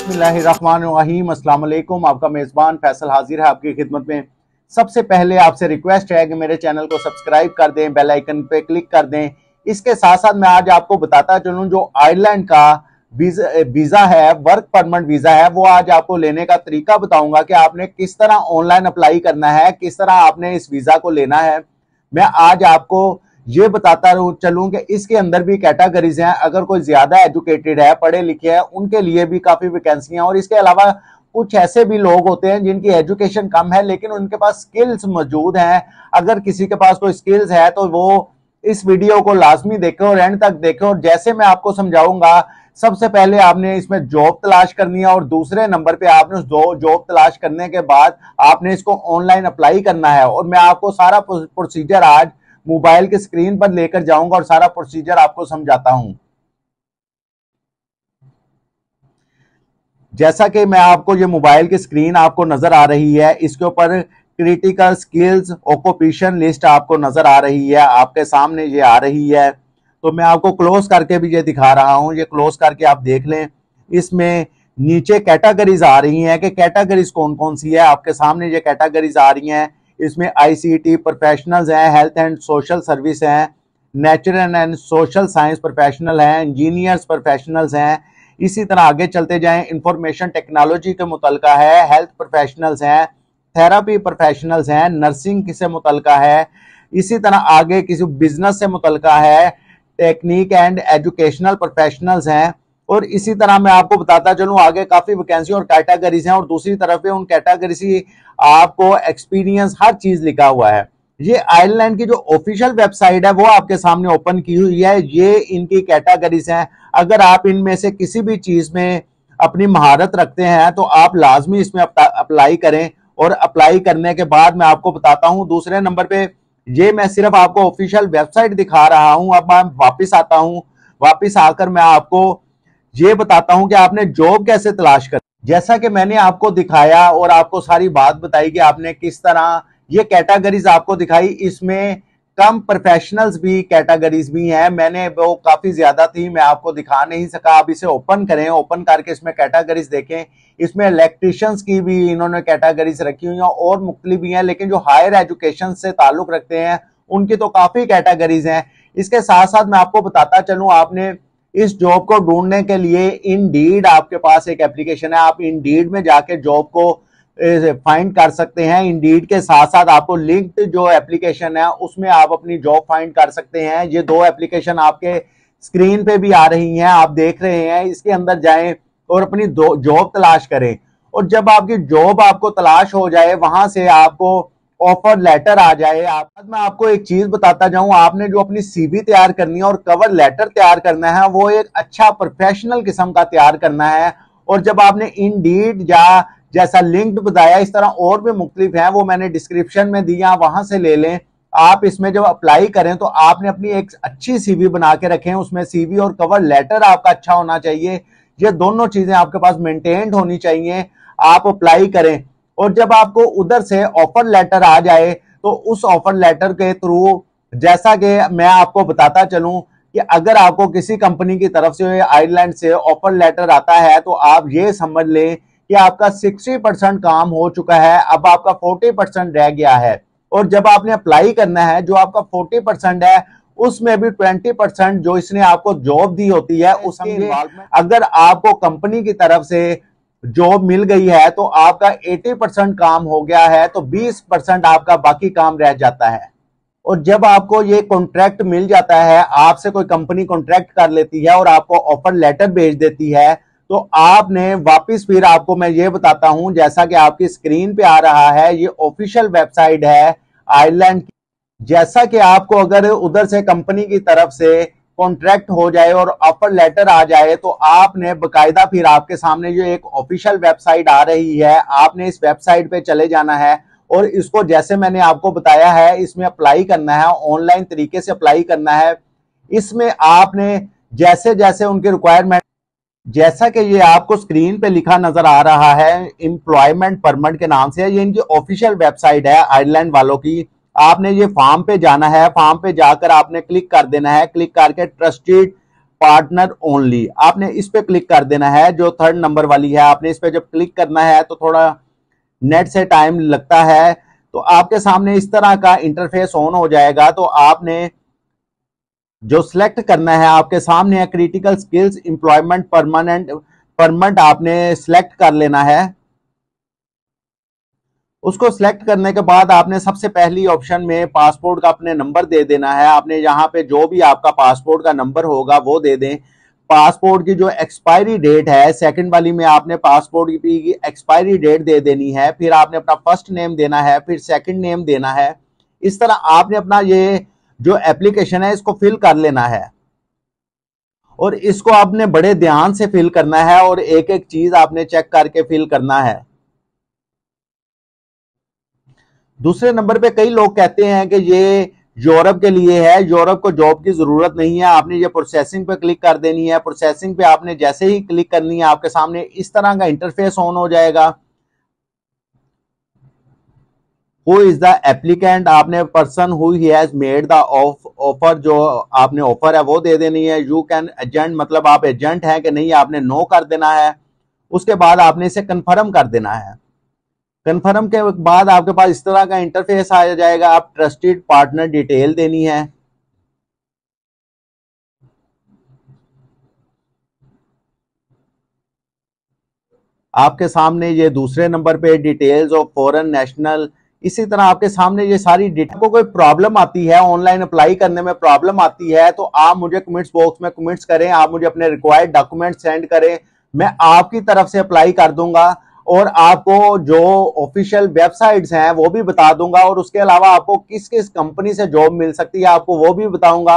बिस्मिल्लाहिर्रहमानिर्रहीम। अस्सलाम वालेकुम। आपका मेज़बान फैसल हाजिर है आपकी खिदमत में। सबसे पहले आपसे रिक्वेस्ट है कि मेरे चैनल को सब्सक्राइब कर दें, बेल आइकन पे क्लिक कर दें। इसके साथ साथ मैं आज आपको बताता चलूं जो आयरलैंड का वीज़ा है, वर्क परमिट वीज़ा है, वो आज आपको लेने का तरीका बताऊंगा कि आपने किस तरह ऑनलाइन अप्लाई करना है, किस तरह आपने इस वीज़ा को लेना है। मैं आज आपको ये बताता चलूं कि इसके अंदर भी कैटेगरीज हैं। अगर कोई ज्यादा एजुकेटेड है, पढ़े लिखे हैं, उनके लिए भी काफी वैकेंसियां, और इसके अलावा कुछ ऐसे भी लोग होते हैं जिनकी एजुकेशन कम है लेकिन उनके पास स्किल्स मौजूद हैं। अगर किसी के पास कोई स्किल्स है तो वो इस वीडियो को लाजमी देखें और एंड तक देखें। और जैसे मैं आपको समझाऊंगा, सबसे पहले आपने इसमें जॉब तलाश करनी है और दूसरे नंबर पे आपने उस जॉब तलाश करने के बाद आपने इसको ऑनलाइन अप्लाई करना है। और मैं आपको सारा प्रोसीजर आज मोबाइल के स्क्रीन पर लेकर जाऊंगा और सारा प्रोसीजर आपको समझाता हूं। जैसा कि मैं आपको ये मोबाइल की स्क्रीन आपको नजर आ रही है, इसके ऊपर क्रिटिकल स्किल्स ऑक्यूपेशन लिस्ट आपको नजर आ रही है, आपके सामने ये आ रही है। तो मैं आपको क्लोज करके भी ये दिखा रहा हूं, ये क्लोज करके आप देख लें। इसमें नीचे कैटेगरीज आ रही हैं कि कैटेगरीज कौन कौन सी है। आपके सामने ये कैटेगरीज आ रही हैं। इसमें आईसीटी प्रोफेशनल्स हैं, हेल्थ एंड सोशल सर्विस हैं, natural and social science professional हैं, इंजीनियर्स प्रोफेशनल्स हैं। इसी तरह आगे चलते जाएं, इंफॉर्मेशन टेक्नोलॉजी के मुतलका है, हेल्थ प्रोफेशनल्स हैं, थेरापी प्रोफेशनल्स हैं, नर्सिंग से मुतलका है। इसी तरह आगे किसी बिजनेस से मुतलका है, टेक्निक एंड एजुकेशनल प्रोफेशनल्स हैं। और इसी तरह मैं आपको बताता चलूं, आगे काफी वैकेंसी और कैटेगरीज हैं और दूसरी तरफ पे उन कैटेगरी से आपको एक्सपीरियंस हर चीज लिखा हुआ है। ये आयरलैंड की जो ऑफिशियल वेबसाइट है वो आपके सामने ओपन की हुई है। ये इनकी कैटेगरीज हैं। अगर आप इनमें से किसी भी चीज में अपनी महारत रखते हैं तो आप लाजमी इसमें अप्लाई करें। और अप्लाई करने के बाद मैं आपको बताता हूं दूसरे नंबर पे, ये मैं सिर्फ आपको ऑफिशियल वेबसाइट दिखा रहा हूं। अब मैं वापिस आता हूं, वापिस आकर मैं आपको ये बताता हूं कि आपने जॉब कैसे तलाश कर। जैसा कि मैंने आपको दिखाया और आपको सारी बात बताई कि आपने किस तरह ये कैटेगरीज आपको दिखाई, इसमें कम प्रोफेशनल्स भी कैटेगरीज भी हैं। मैंने वो काफी ज्यादा थी, मैं आपको दिखा नहीं सका। आप इसे ओपन करें, ओपन करके इसमें कैटेगरीज देखें। इसमें इलेक्ट्रिशियंस की भी इन्होंने कैटेगरीज रखी हुई हैं और मुख्तलिफ भी हैं, लेकिन जो हायर एजुकेशन से ताल्लुक रखते हैं उनकी तो काफी कैटेगरीज हैं। इसके साथ साथ मैं आपको बताता चलूं, आपने इस जॉब को ढूंढने के लिए इंडीड आपके पास एक एप्लीकेशन है। आप इंडीड में जाके जॉब को फाइंड कर सकते हैं। इंडीड के साथ साथ आपको लिंक्ड जो एप्लीकेशन है उसमें आप अपनी जॉब फाइंड कर सकते हैं। ये दो एप्लीकेशन आपके स्क्रीन पे भी आ रही हैं, आप देख रहे हैं। इसके अंदर जाएं और अपनी जॉब तलाश करें। और जब आपकी जॉब आपको तलाश हो जाए, वहां से आपको ऑफर लेटर आ जाए। आज मैं आपको एक चीज बताता जाऊं, आपने जो अपनी सीवी तैयार करनी है और कवर लेटर तैयार करना है वो एक अच्छा प्रोफेशनल किस्म का तैयार करना है। और जब आपने इंडीड या जैसा लिंक्ड बताया, इस तरह और भी मुख्तलिफ हैं, वो मैंने डिस्क्रिप्शन में दिया, वहां से ले लें। आप इसमें जब अप्लाई करें तो आपने अपनी एक अच्छी सीवी बना के रखें। उसमें सीवी और कवर लेटर आपका अच्छा होना चाहिए। ये दोनों चीजें आपके पास मेंटेन्ड होनी चाहिए। आप अप्लाई करें और जब आपको उधर से ऑफर लेटर आ जाए तो उस ऑफर लेटर के थ्रू, जैसा कि मैं आपको बताता चलूं कि अगर आपको किसी कंपनी की तरफ से आयरलैंड से ऑफर लेटर आता है तो आप ये समझ लें कि आपका 60% काम हो चुका है, अब आपका 40% रह गया है। और जब आपने अप्लाई करना है, जो आपका 40% है उसमें भी 20% जो इसने आपको जॉब दी होती है उसकी, अगर आपको कंपनी की तरफ से जॉब मिल गई है तो आपका 80% काम हो गया है, तो 20% आपका बाकी काम रह जाता है। और जब आपको ये कॉन्ट्रैक्ट मिल जाता है, आपसे कोई कंपनी कॉन्ट्रैक्ट कर लेती है और आपको ऑफर लेटर भेज देती है, तो आपने वापस फिर आपको मैं ये बताता हूं, जैसा कि आपकी स्क्रीन पे आ रहा है, ये ऑफिशियल वेबसाइट है आयरलैंड की। जैसा कि आपको अगर उधर से कंपनी की तरफ से कॉन्ट्रैक्ट हो जाए और ऑफर लेटर आ जाए तो आपने बकायदा फिर आपके सामने जो एक ऑफिशियल वेबसाइट आ रही है, आपने इस वेबसाइट पे चले जाना है और इसको जैसे मैंने आपको बताया है इसमें अप्लाई करना है, ऑनलाइन तरीके से अप्लाई करना है। इसमें आपने जैसे जैसे उनके रिक्वायरमेंट, जैसा कि ये आपको स्क्रीन पे लिखा नजर आ रहा है एम्प्लॉयमेंट परमिट के नाम से, ये इनकी ऑफिशियल वेबसाइट है आयरलैंड वालों की। आपने ये फॉर्म पे जाना है, फॉर्म पे जाकर आपने क्लिक कर देना है। क्लिक करके ट्रस्टेड पार्टनर ओनली, आपने इस पे क्लिक कर देना है। जो थर्ड नंबर वाली है, आपने इस पे जब क्लिक करना है तो थोड़ा नेट से टाइम लगता है, तो आपके सामने इस तरह का इंटरफेस ऑन हो जाएगा। तो आपने जो सिलेक्ट करना है, आपके सामने है क्रिटिकल स्किल्स एम्प्लॉयमेंट परमानेंट आपने सिलेक्ट कर लेना है। उसको सिलेक्ट करने के बाद आपने सबसे पहली ऑप्शन में पासपोर्ट का अपने नंबर दे देना है। आपने यहाँ पे जो भी आपका पासपोर्ट का नंबर होगा वो दे दें। पासपोर्ट की जो एक्सपायरी डेट है, सेकंड वाली में आपने पासपोर्ट की एक्सपायरी डेट दे देनी है। फिर आपने अपना फर्स्ट नेम देना है, फिर सेकंड नेम देना है। इस तरह आपने अपना ये जो एप्लीकेशन है इसको फिल कर लेना है, और इसको आपने बड़े ध्यान से फिल करना है और एक एक चीज आपने चेक करके फिल करना है। दूसरे नंबर पे कई लोग कहते हैं कि ये यूरोप के लिए है, यूरोप को जॉब की जरूरत नहीं है। आपने ये प्रोसेसिंग पे क्लिक कर देनी है। प्रोसेसिंग पे आपने जैसे ही क्लिक करनी है, आपके सामने इस तरह का इंटरफेस ऑन हो जाएगा। हु इज द एप्लीकेंट, आपने person who has made the offer, जो आपने ऑफर है वो दे देनी है। यू कैन एजेंट, मतलब आप एजेंट हैं कि नहीं, आपने नो कर देना है। उसके बाद आपने इसे कंफर्म कर देना है। कंफर्म के बाद आपके पास इस तरह का इंटरफेस आ जाएगा। आप ट्रस्टेड पार्टनर डिटेल देनी है। आपके सामने ये दूसरे नंबर पे डिटेल्स ऑफ फॉरेन नेशनल, इसी तरह आपके सामने ये सारी डिटेल। को कोई प्रॉब्लम आती है, ऑनलाइन अप्लाई करने में प्रॉब्लम आती है, तो आप मुझे कमेंट्स बॉक्स में कमेंट्स करें। आप मुझे अपने रिक्वायर्ड डॉक्यूमेंट सेंड करें, मैं आपकी तरफ से अप्लाई कर दूंगा और आपको जो ऑफिशियल वेबसाइट्स हैं वो भी बता दूंगा, और उसके अलावा आपको किस किस कंपनी से जॉब मिल सकती है आपको वो भी बताऊंगा।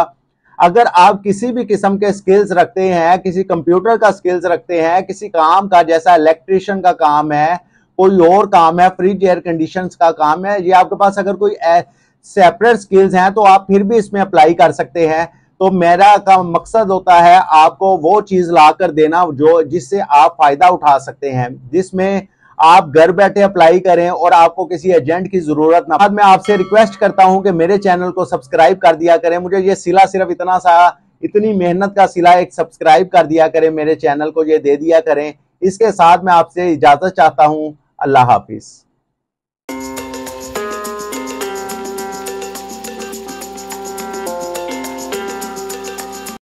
अगर आप किसी भी किस्म के स्किल्स रखते हैं, किसी कंप्यूटर का स्किल्स रखते हैं, किसी काम का, जैसा इलेक्ट्रिशियन का काम है, कोई और काम है, फ्रिज एयर कंडीशंस का काम है, ये आपके पास अगर कोई सेपरेट स्किल्स हैं तो आप फिर भी इसमें अप्लाई कर सकते हैं। तो मेरा का मकसद होता है आपको वो चीज ला कर देना जो जिससे आप फायदा उठा सकते हैं, जिसमें आप घर बैठे अप्लाई करें और आपको किसी एजेंट की जरूरत ना। मैं आपसे रिक्वेस्ट करता हूं कि मेरे चैनल को सब्सक्राइब कर दिया करें। मुझे ये सिला सिर्फ इतना सा, इतनी मेहनत का सिला एक सब्सक्राइब कर दिया करें, मेरे चैनल को ये दे दिया करें। इसके साथ मैं आपसे इजाजत चाहता हूं। अल्लाह हाफिज।